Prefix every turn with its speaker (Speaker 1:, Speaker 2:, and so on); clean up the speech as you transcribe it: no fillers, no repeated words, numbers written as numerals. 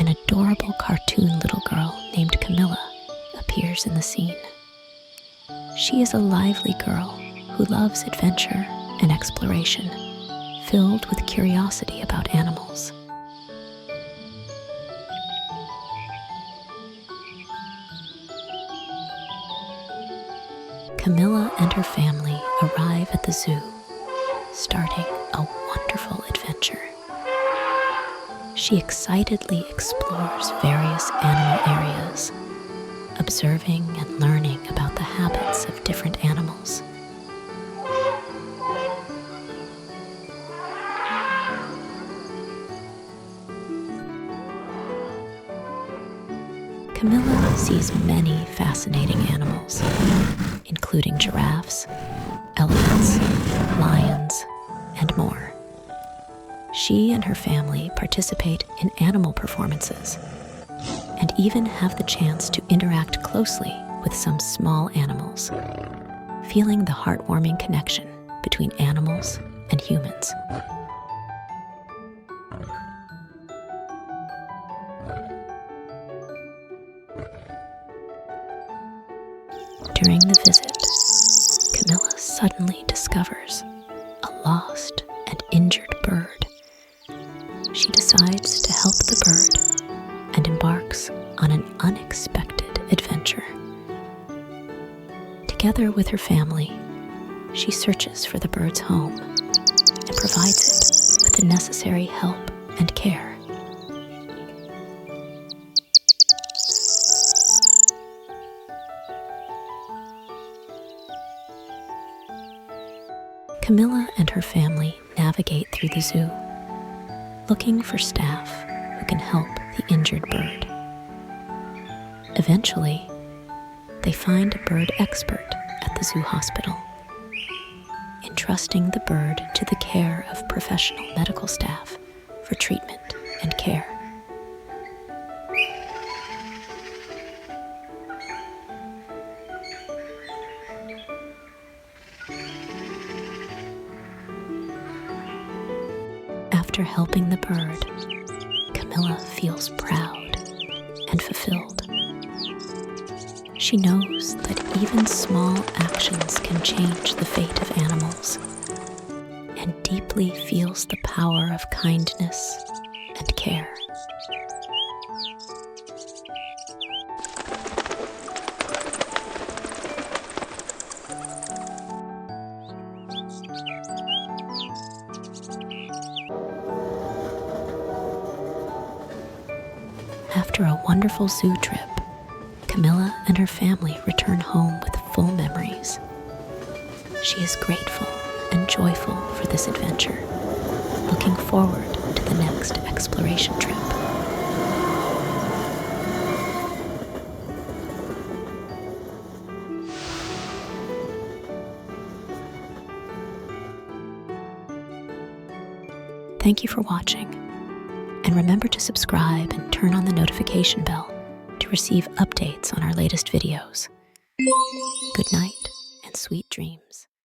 Speaker 1: an adorable cartoon little girl named Camilla appears in the scene. She is a lively girl who loves adventure and exploration, filled with curiosity about animals. Camilla and her family arrive at the zoo, starting a wonderful adventure. She excitedly explores various animal areas, observing and learning about the habits of different animals. Camilla sees many fascinating animals, including giraffes, elephants, lions, and more. She and her family participate in animal performances and even have the chance to interact closely with some small animals, feeling the heartwarming connection between animals and humans. During the visit, Camilla suddenly discovers a lost and injured bird. She decides to help the bird and embarks on an unexpected adventure. Together with her family, she searches for the bird's home and provides it with the necessary help and care. Camilla and her family navigate through the zoo, looking for staff who can help the injured bird. Eventually, they find a bird expert at the zoo hospital, entrusting the bird to the care of professional medical staff for treatment and care. After helping the bird, Camilla feels proud and fulfilled. She knows that even small actions can change the fate of animals, and deeply feels the power of kindness and care. After a wonderful zoo trip, Camilla and her family return home with full memories. She is grateful and joyful for this adventure, looking forward to the next exploration trip. Thank you for watching, and remember to subscribe and turn on the notification bell to receive updates on our latest videos. Good night and sweet dreams.